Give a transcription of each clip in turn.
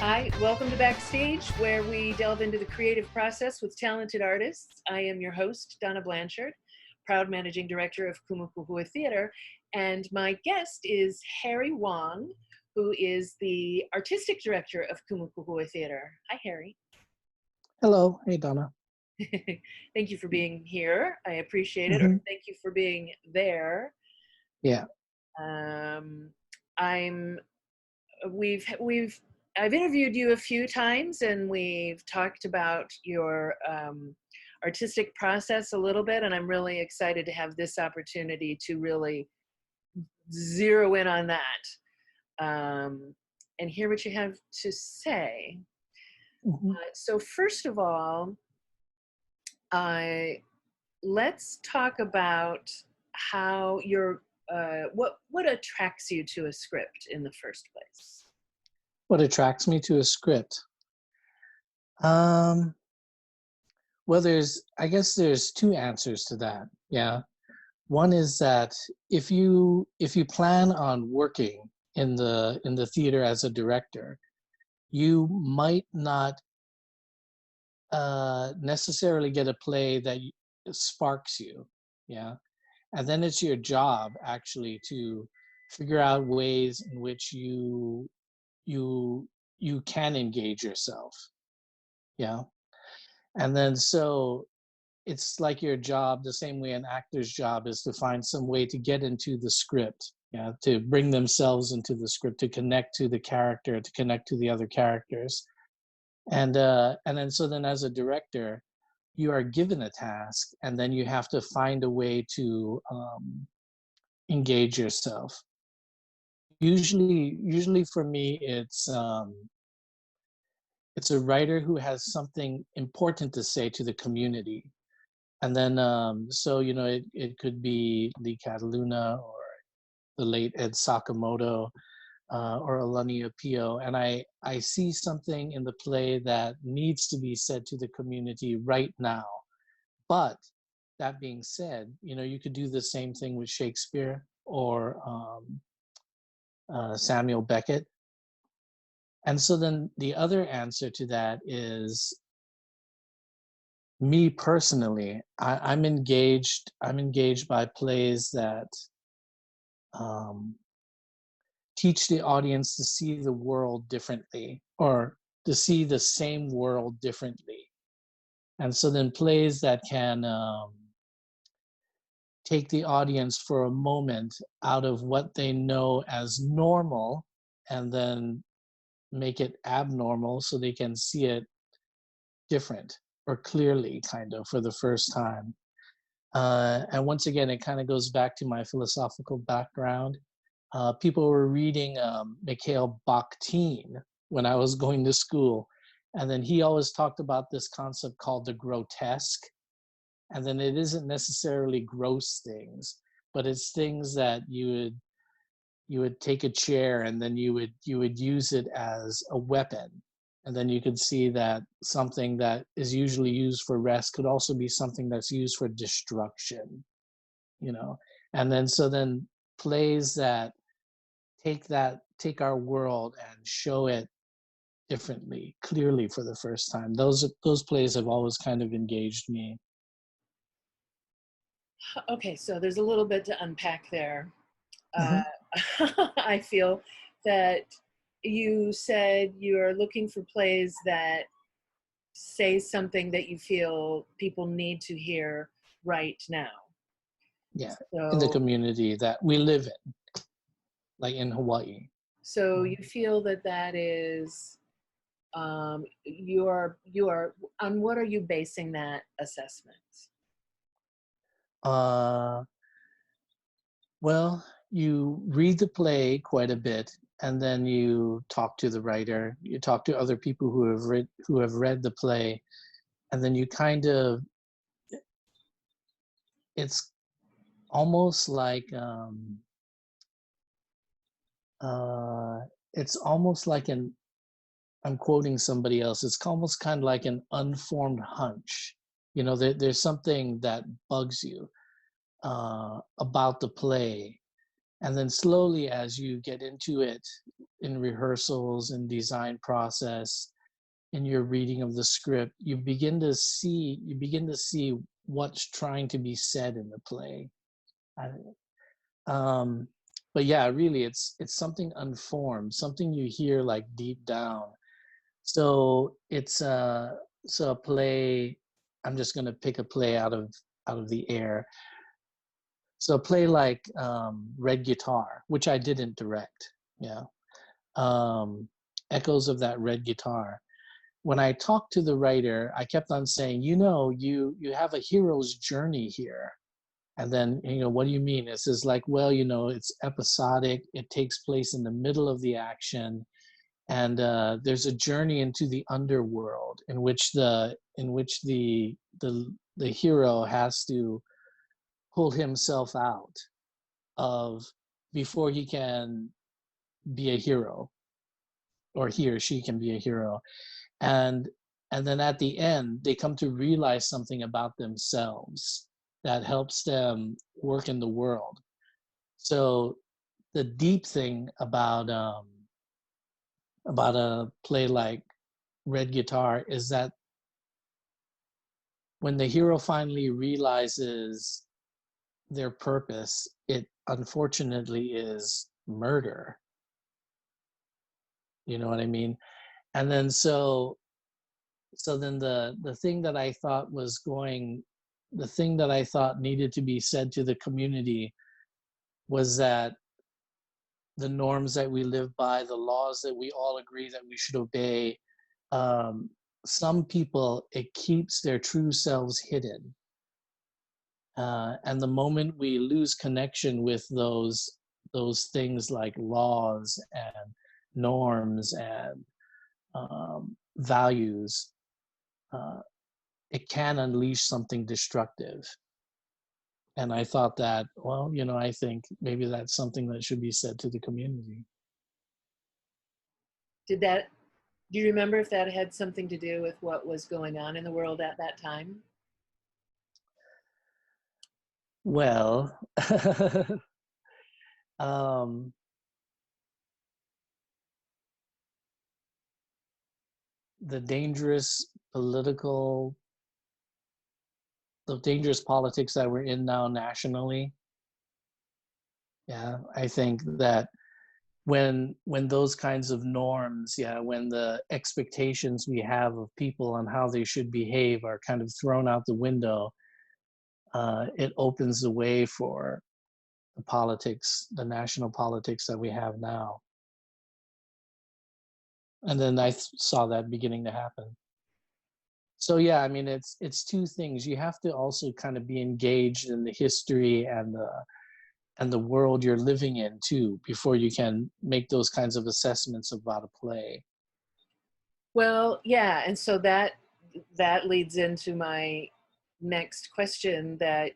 Hi, welcome to Backstage, where we delve into the creative process with talented artists. I am your host, Donna Blanchard, proud managing director of Kumu Theater, and my guest is Harry Wong, who is the artistic director of Kumu Theater. Hi, Harry. Hello. Hey, Donna. Thank you for being here. I appreciate it. Or Hmm. thank you for being there. Yeah. I'm. I've interviewed you a few times, and we've talked about your artistic process a little bit. And I'm really excited to have this opportunity to really zero in on that and hear what you have to say. Hmm. So first of all, let's talk about how your what attracts you to a script in the first place. What attracts me to a script? Um, well, I guess there's two answers to that. Yeah. One is that if you plan on working in the theater as a director, you might not necessarily get a play that sparks you. Yeah. And then it's your job actually to figure out ways in which you you can engage yourself. Yeah. And then so it's like your job, the same way an actor's job is to find some way to get into the script. Yeah, to bring themselves into the script, to connect to the character, to connect to the other characters. And then so then as a director, you are given a task, and then you have to find a way to engage yourself. Usually for me, it's a writer who has something important to say to the community. And then, so, it could be Lee Cataluna or the late Ed Sakamoto or Alani Apio. And I see something in the play that needs to be said to the community right now. But that being said, you could do the same thing with Shakespeare or Samuel Beckett. And so then the other answer to that is me personally. I'm engaged by plays that um, teach the audience to see the world differently, or to see the same world differently. And so then plays that can take the audience for a moment out of what they know as normal, and then make it abnormal so they can see it different or clearly, kind of, for the first time. And once again, it kind of goes back to my philosophical background. People were reading Mikhail Bakhtin when I was going to school. And then he always talked about this concept called the grotesque. And then it isn't necessarily gross things, but it's things that you would take a chair, and then you would use it as a weapon. And then you could see that something that is usually used for rest could also be something that's used for destruction, you know. And then so then plays that take our world and show it differently, clearly, for the first time. Those plays have always kind of engaged me. Okay, so there's a little bit to unpack there. Hmm. I feel that you said you're looking for plays that say something that you feel people need to hear right now. Yeah, in the So, community that we live in, like in Hawaii. so you feel that that is you are on what are you basing that assessment? Uh, well, you read the play quite a bit, and then you talk to the writer. You talk to other people who have read the play, and then you kind of it's almost like uh, it's almost like an I'm quoting somebody else. It's almost kind of like an unformed hunch. There's something that bugs you about the play, and then slowly, as you get into it, in rehearsals and design process, in your reading of the script, you begin to see what's trying to be said in the play. Um, but yeah, really, it's something unformed, something you hear like deep down. So a play. I'm just gonna pick a play out of the air. So a play like Red Guitar, which I didn't direct. Yeah, um, echoes of that red guitar. When I talked to the writer, I kept on saying, you have a hero's journey here. And then, what do you mean? It says like, well, it's episodic. It takes place in the middle of the action, and there's a journey into the underworld in which the hero has to pull himself out of before he can be a hero, or he or she can be a hero. And then at the end, they come to realize something about themselves that helps them work in the world. So the deep thing about a play like Red Guitar is that when the hero finally realizes their purpose, it unfortunately is murder. You know what I mean? And then so then the thing that I thought the thing that I thought needed to be said to the community was that the norms that we live by, the laws that we all agree that we should obey, um, some people, it keeps their true selves hidden. And the moment we lose connection with those things like laws and norms and values, uh, it can unleash something destructive. And I thought that, well, I think maybe that's something that should be said to the community. Did that, do you remember if that had something to do with what was going on in the world at that time? Well, um, the dangerous political, the dangerous politics that we're in now nationally. Yeah, I think that when those kinds of norms, yeah, when the expectations we have of people on how they should behave are kind of thrown out the window, it opens the way for the politics, the national politics that we have now. And then I saw that beginning to happen. So yeah, I mean, it's two things. You have to also kind of be engaged in the history and the world you're living in too before you can make those kinds of assessments about a play. Well, yeah, and so that leads into my next question, that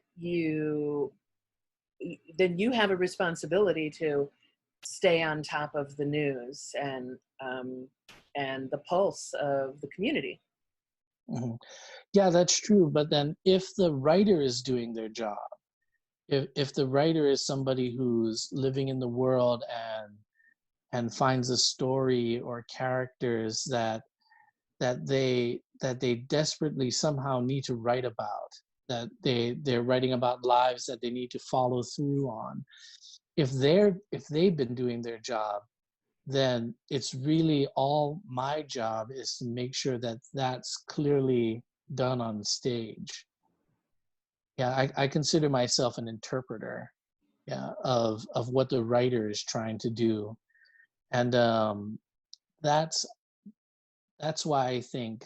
then you have a responsibility to stay on top of the news and the pulse of the community. Mhm. Yeah, that's true. But then if the writer is doing their job, if the writer is somebody who's living in the world and finds a story or characters that they desperately somehow need to write about, that they're writing about lives that they need to follow through on, if they've been doing their job, then it's really all my job is to make sure that that's clearly done on stage. Yeah, I consider myself an interpreter, yeah, of what the writer is trying to do. And that's that's why I think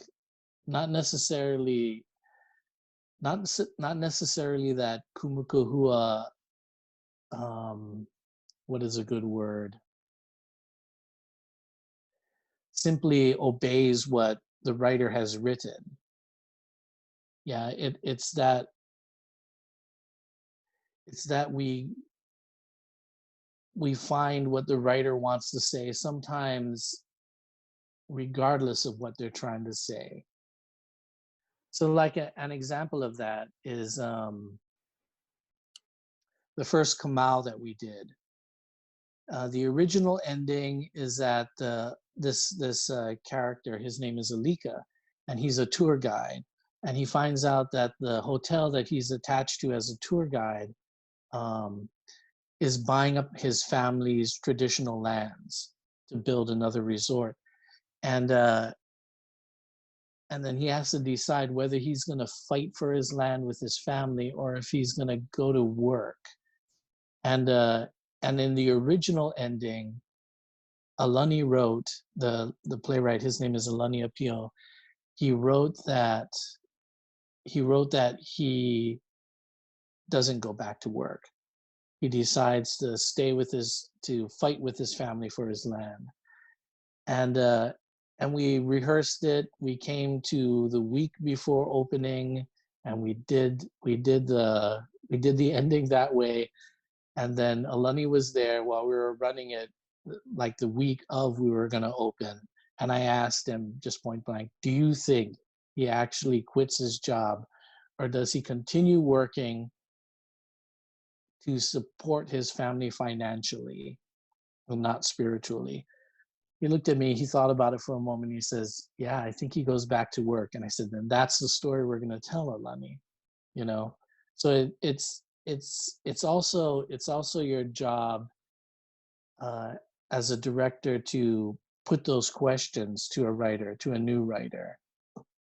not necessarily not necessarily that Kumu Kahua, um what is a good word, simply obeys what the writer has written. Yeah, it's that we find what the writer wants to say sometimes regardless of what they're trying to say. So like an example of that is the first Kamal that we did. The original ending is that this character, his name is Alika, and he's a tour guide, and he finds out that the hotel that he's attached to as a tour guide um, is buying up his family's traditional lands to build another resort, and uh, and then he has to decide whether he's going to fight for his land with his family or if he's going to go to work. And and in the original ending, Alani wrote, the playwright. His name is Alani Apio. He wrote that he doesn't go back to work. He decides to to fight with his family for his land. And we rehearsed it. We came to the week before opening, and we did the ending that way. And then Alani was there while we were running it, like the week of we were going to open. And I asked him just point blank, do you think he actually quits his job, or does he continue working to support his family financially and not spiritually? He looked at me, he thought about it for a moment. He says, yeah, I think he goes back to work. And I said, then that's the story we're going to tell, Alani, you know? So it's also your job uh, as a director to put those questions to a writer, to a new writer.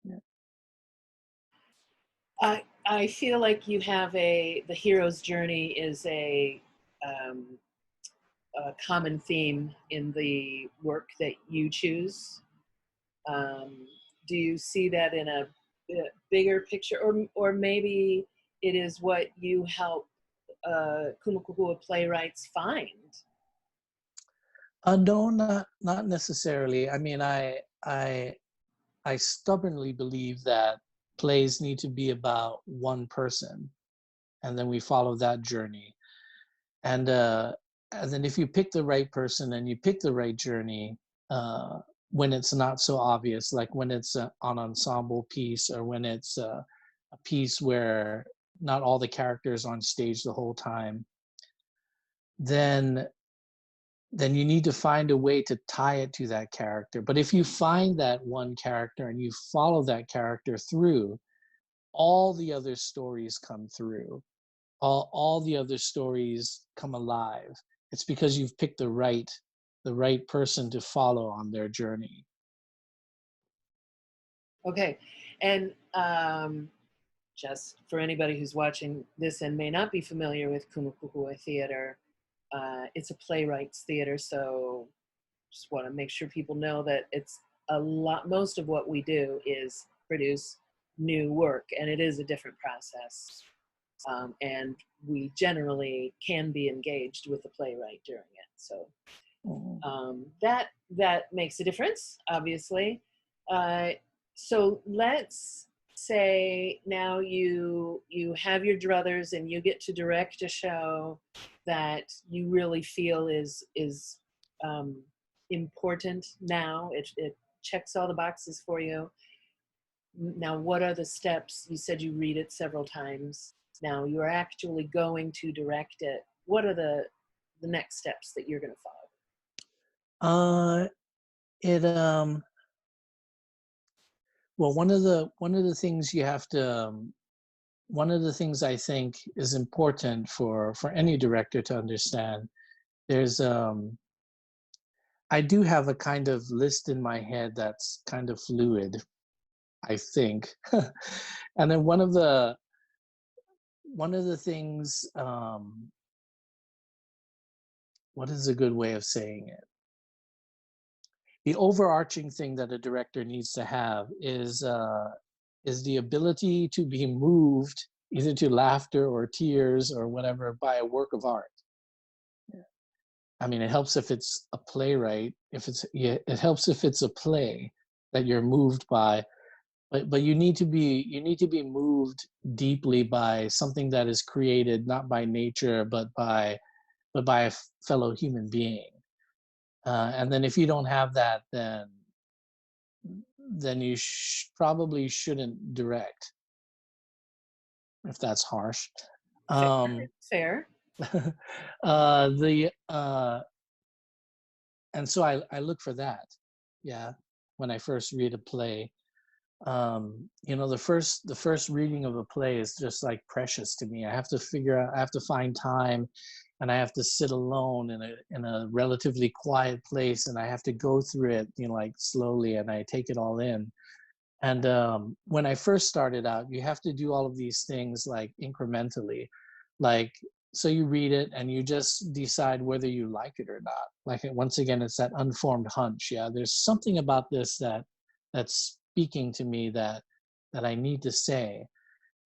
Yeah. I feel like you have the hero's journey is um, a common theme in the work that you choose. Um, do you see that in a bigger picture, or maybe it is what you help Kumu Kahua playwrights find? No, not necessarily. I mean, I stubbornly believe that plays need to be about one person, and then we follow that journey. And and then if you pick the right person and you pick the right journey, when it's not so obvious, like when it's an ensemble piece, or when it's a piece where not all the characters on stage the whole time, then you need to find a way to tie it to that character. But if you find that one character and you follow that character through, all the other stories come through. All the other stories come alive. It's because you've picked the right person to follow on their journey. Okay, and just for anybody who's watching this and may not be familiar with Kumu Kahua Theater, it's a playwrights theater, so just want to make sure people know that it's a lot. Most of what we do is produce new work, and it is a different process. And we generally can be engaged with the playwright during it. So that makes a difference, obviously. Uh, so let's say now you have your druthers and you get to direct a show that you really feel is important now. It checks all the boxes for you. Now, what are the steps? You said you read it several times. Now you're actually going to direct it. What are the next steps that you're going to follow? It Well, one of the things you have to one of the things I think is important for any director to understand. There's I do have a kind of list in my head that's kind of fluid, I think. And then one of the things, what is a good way of saying it? The overarching thing that a director needs to have is the ability to be moved either to laughter or tears or whatever by a work of art. I mean, it helps if it's a playwright, it helps if it's a play that you're moved by, but you need to be moved deeply by something that is created not by nature but by a fellow human being. And then if you don't have that, then you probably shouldn't direct, if that's harsh. Fair. Fair. The so I look for that. Yeah, when I first read a play, the first reading of a play is just like precious to me. I have to figure out, I have to find time, and I have to sit alone in a relatively quiet place, and I have to go through it, like slowly, and I take it all in. And when I first started out, you have to do all of these things like incrementally, like, so you read it and you just decide whether you like it or not. Like, once again, it's that unformed hunch. Yeah, there's something about this that's speaking to me that I need to say.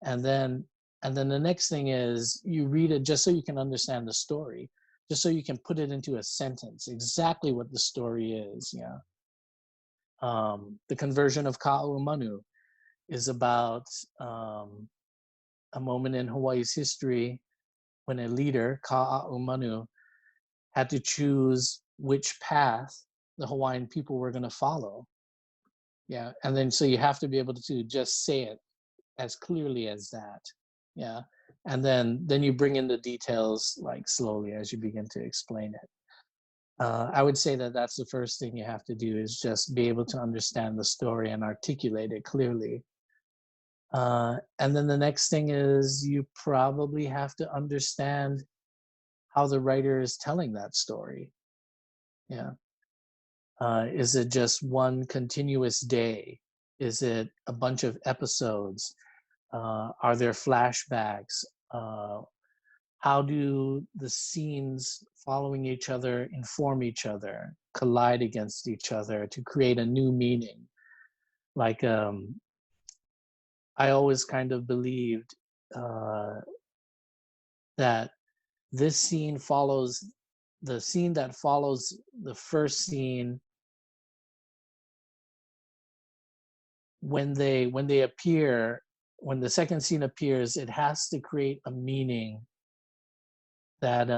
And then the next thing is you read it just so you can understand the story, just so you can put it into a sentence, exactly what the story is. Yeah. The conversion of Kahua is about a moment in Hawaii's history when a leader, Ka'aumanu, had to choose which path the Hawaiian people were going to follow. Yeah, and then so you have to be able to just say it as clearly as that. Yeah, and then you bring in the details like slowly as you begin to explain it. I would say that that's the first thing you have to do, is just be able to understand the story and articulate it clearly. And then the next thing is you probably have to understand how the writer is telling that story. Yeah. Is it just one continuous day? Is it a bunch of episodes? Are there flashbacks? How do the scenes following each other inform each other, collide against each other to create a new meaning? Like, I always kind of believed that this scene follows the scene that follows the first scene. When they appear, when the second scene appears, it has to create a meaning that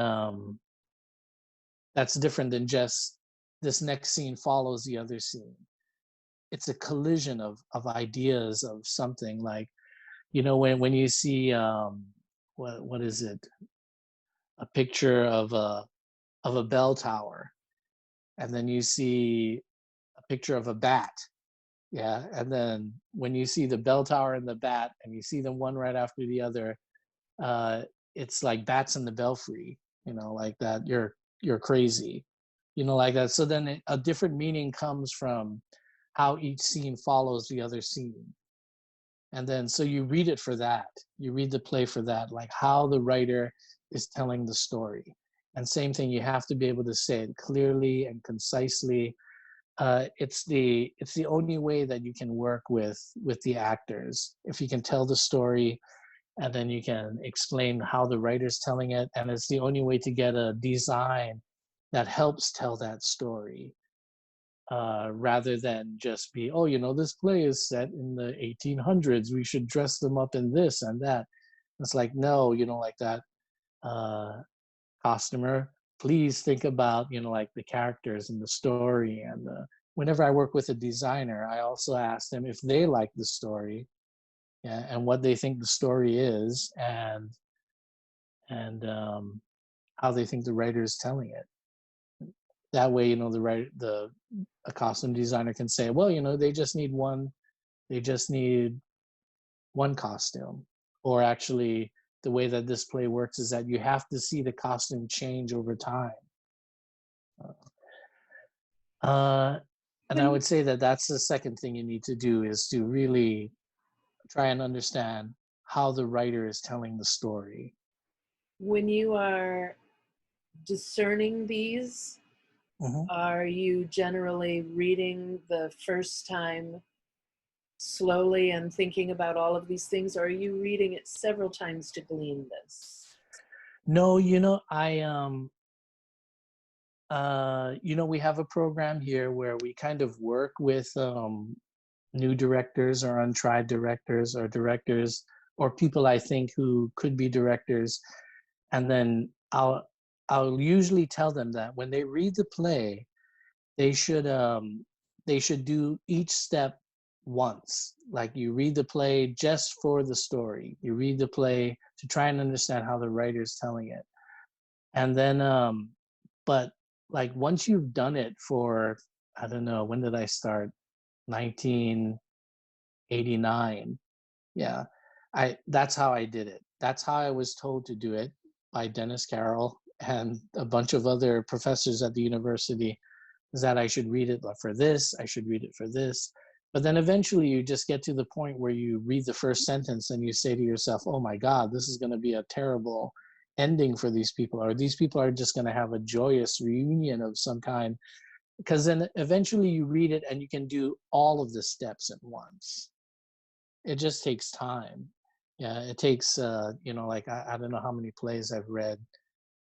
that's different than just this next scene follows the other scene. It's a collision of ideas of something, like, when you see what is it, a picture of a bell tower, and then you see a picture of a bat. Yeah, and then when you see the bell tower and the bat, and you see them one right after the other, uh, it's like bats in the belfry. Like that. You're crazy. Like that. So then a different meaning comes from how each scene follows the other scene, and then so you read it for that. You read the play for that, like how the writer is telling the story. And same thing, you have to be able to say it clearly and concisely. It's the only way that you can work with the actors, if you can tell the story and then you can explain how the writer's telling it. And it's the only way to get a design that helps tell that story, rather than just be, oh, this play is set in the 1800s, we should dress them up in this and that. It's like, no, like that. Costumer, please think about, like the characters and the story. And whenever I work with a designer, I also ask them if they like the story, yeah, and what they think the story is, and how they think the writer is telling it. That way, a costume designer can say, well, they just need one costume. Or actually, the way that this play works is that you have to see the costume change over time. And I would say that that's the second thing you need to do, is to really try and understand how the writer is telling the story. When you are discerning these, are you generally reading the first time slowly and thinking about all of these things, or are you reading it several times to glean this? No, we have a program here where we kind of work with new directors or untried directors, or directors or people I think who could be directors. And then I'll usually tell them that when they read the play, they should do each step once. Like, you read the play just for the story. You read the play to try and understand how the writer's telling it. And then but like once you've done it for, I don't know, when did I start? 1989. Yeah. That's how I did it. That's how I was told to do it by Dennis Carroll and a bunch of other professors at the university, is that I should read it for this, I should read it for this. But then eventually you just get to the point where you read the first sentence and you say to yourself, oh my God, this is going to be a terrible ending for these people, or these people are just going to have a joyous reunion of some kind. Because then eventually you read it and you can do all of the steps at once. It just takes time. Yeah, it takes, like I don't know how many plays I've read,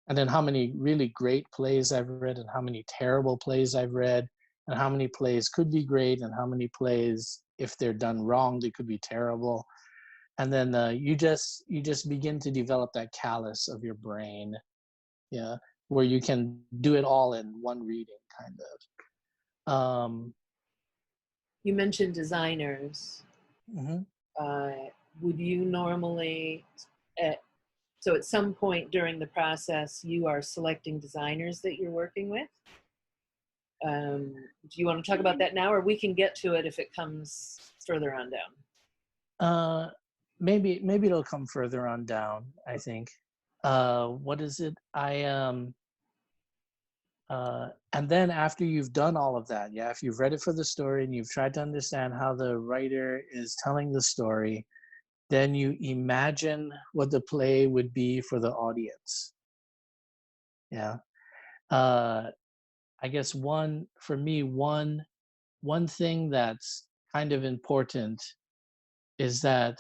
and then how many really great plays I've read, and how many terrible plays I've read, and how many plays could be great, and how many plays, if they're done wrong, they could be terrible. And then you just begin to develop that callus of your brain, yeah, where you can do it all in one reading, kind of. You mentioned designers. Mhm. Uh, would you normally, so at some point during the process, you are selecting designers that you're working with? Do you want to talk about that now, or we can get to it if it comes further on down? Uh, maybe it'll come further on down, I think. What is it? And then after you've done all of that, yeah, if you've read it for the story and you've tried to understand how the writer is telling the story, then you imagine what the play would be for the audience. Yeah. Uh, I guess for me, one thing that's kind of important is that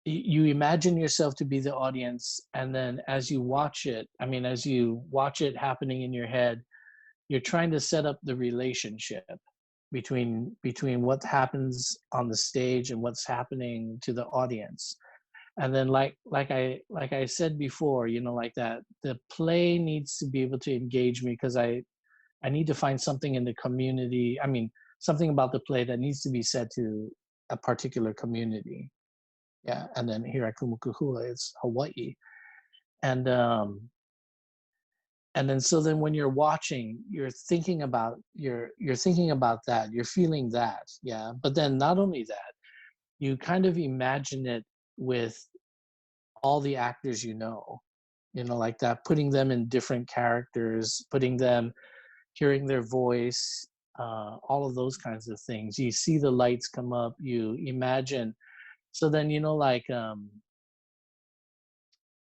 you imagine yourself to be the audience, and then as you watch it, as you watch it happening in your head, you're trying to set up the relationship between what happens on the stage and what's happening to the audience. And then like I said before, like that the play needs to be able to engage me, because I need to find something in the community, something about the play that needs to be said to a particular community. Yeah. And then here at Kumu, it's Hawaii. And then so then when you're watching, you're thinking about that, you're feeling that. Yeah. But then not only that, you kind of imagine it with all the actors, like that, putting them in different characters, hearing their voice, all of those kinds of things. You see the lights come up, you imagine. So then,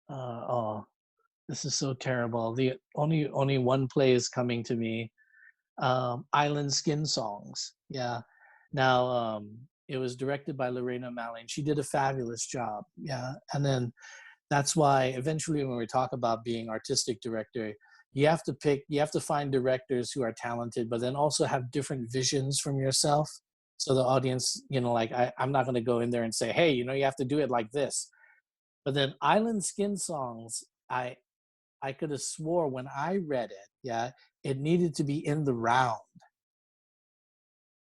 oh, this is so terrible. The only one play is coming to me. Island Skin Songs. Yeah. Now, it was directed by Lorena Malling. She did a fabulous job. Yeah. And then that's why eventually when we talk about being artistic director, you have to find directors who are talented, but then also have different visions from yourself. So the audience, I'm not going to go in there and say, hey, you have to do it like this. But then Island Skin Songs, I could have swore when I read it, yeah, it needed to be in the round.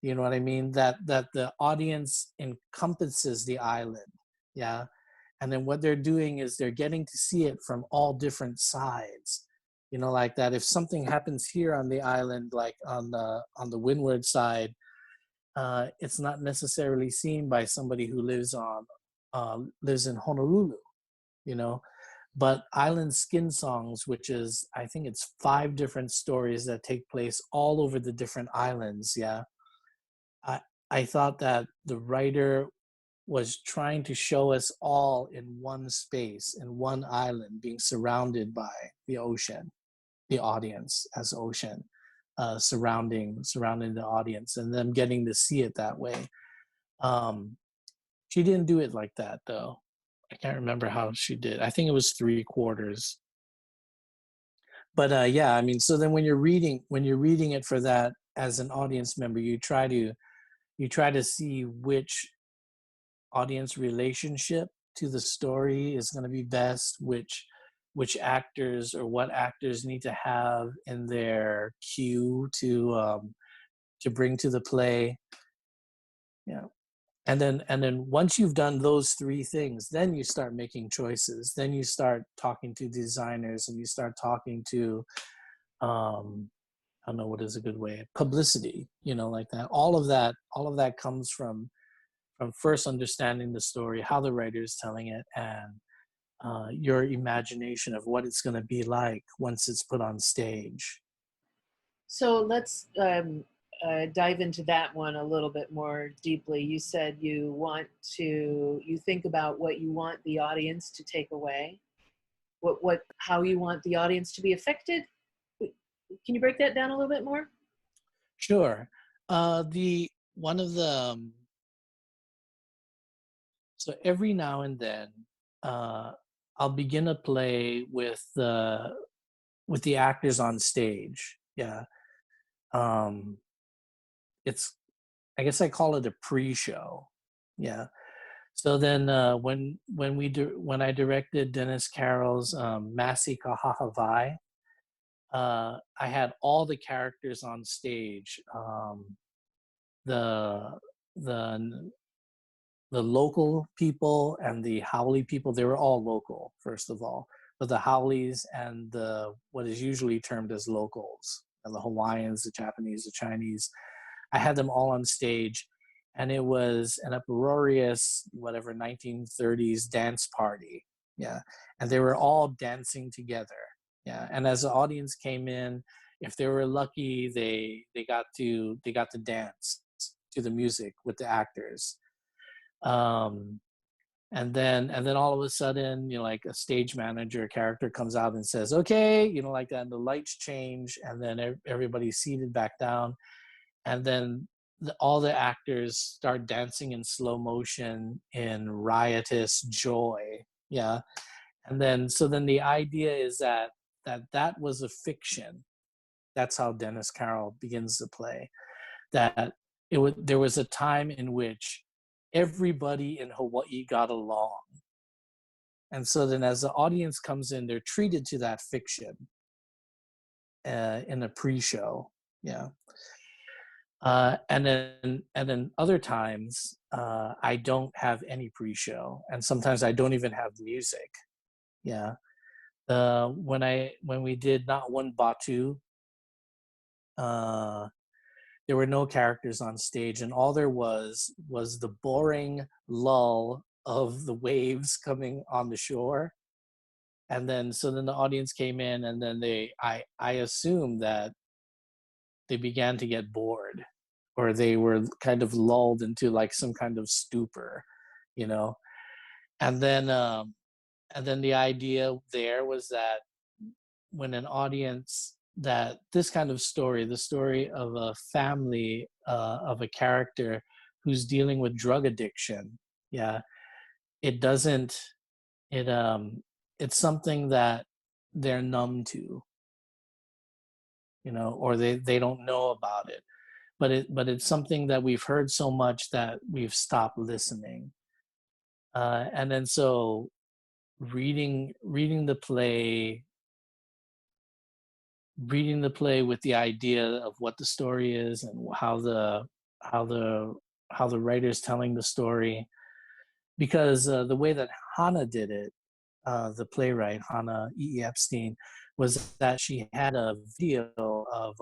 You know what I mean? That the audience encompasses the island, yeah. And then what they're doing is they're getting to see it from all different sides. Like that. If something happens here on the island, like on the windward side, it's not necessarily seen by somebody who lives in Honolulu, you know. But Island Skin Songs, which is, I think it's 5 different stories that take place all over the different islands. Yeah. I, I thought that the writer was trying to show us all in one space, in one island, being surrounded by the ocean, the audience as ocean, surrounding the audience, and them getting to see it that way. She didn't do it like that, though. I can't remember how she did. I think it was 3/4. But yeah, so then when you're reading it for that as an audience member, you try to see which audience relationship to the story is going to be best, which actors or what actors need to have in their cue to bring to the play. Yeah. And then once you've done those 3 things, then you start making choices. Then you start talking to designers, and you start talking to I don't know what is a good way. Publicity, like that. All of that comes from first understanding the story, how the writer is telling it, and your imagination of what it's going to be like once it's put on stage. So let's dive into that one a little bit more deeply. You said you think about what you want the audience to take away, how you want the audience to be affected. Can you break that down a little bit more? Sure. The one of the So every now and then, I'll begin a play with the actors on stage. Yeah. Um, it's I guess I call it a pre-show. Yeah. So then, when I directed Dennis Carroll's Masi Kahua, I had all the characters on stage. The the the local people and the Howley people, they were all local, first of all. But the Howleys and the what is usually termed as locals, and the Hawaiians, the Japanese, the Chinese, I had them all on stage, and it was an uproarious, whatever, 1930s dance party. Yeah. And they were all dancing together. Yeah. And as the audience came in, if they were lucky, they got to dance to the music with the actors. Um, and then all of a sudden, like a stage manager character comes out and says, okay, like that, and the lights change, and then everybody's seated back down, and then all the actors start dancing in slow motion in riotous joy. Yeah. And then the idea is that was a fiction. That's how Dennis Carroll begins to play. That there was a time in which everybody in Hawaii got along. And so then as the audience comes in, they're treated to that fiction in a pre-show. Yeah. And then other times, I don't have any pre-show, and sometimes I don't even have music. Yeah. When we did Not One Batu, uh, there were no characters on stage, and all there was the boring lull of the waves coming on the shore. And then the audience came in, and then I assumed that they began to get bored, or they were kind of lulled into like some kind of stupor, you know. And then the idea there was that when an audience, that this kind of story, the story of a family, of a character who's dealing with drug addiction, yeah, it doesn't it it's something that they're numb to, or they don't know about it, but it's something that we've heard so much that we've stopped listening. And then so reading the play with the idea of what the story is, and how the how the writer's telling the story, because the way that Hannah did it, the playwright Hannah E. Epstein, was that she had a video of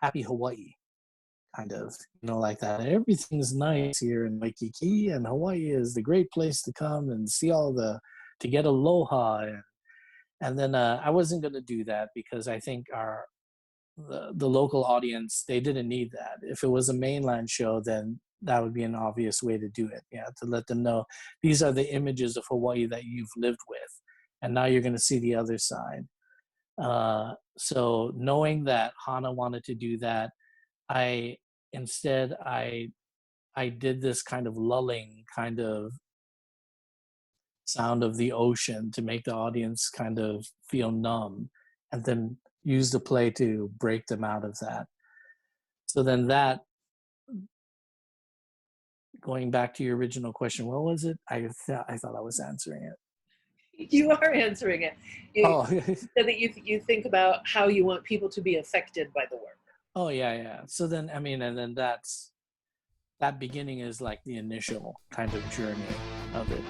Happy Hawaii, kind of, like that. Everything's nice here in Waikiki, and Hawaii is the great place to come and see to get aloha. And then I wasn't going to do that, because I think the local audience, they didn't need that. If it was a mainland show, then that would be an obvious way to do it. Yeah, to let them know these are the images of Hawaii that you've lived with, and now you're going to see the other side. So knowing that Hannah wanted to do that, I instead I did this kind of lulling kind of sound of the ocean to make the audience kind of feel numb, and then use the play to break them out of that. So then going back to your original question, what was it? I thought I was answering it. You are answering it. Oh. So that you think about how you want people to be affected by the work. Oh yeah. So then, and then that beginning is like the initial kind of journey of it.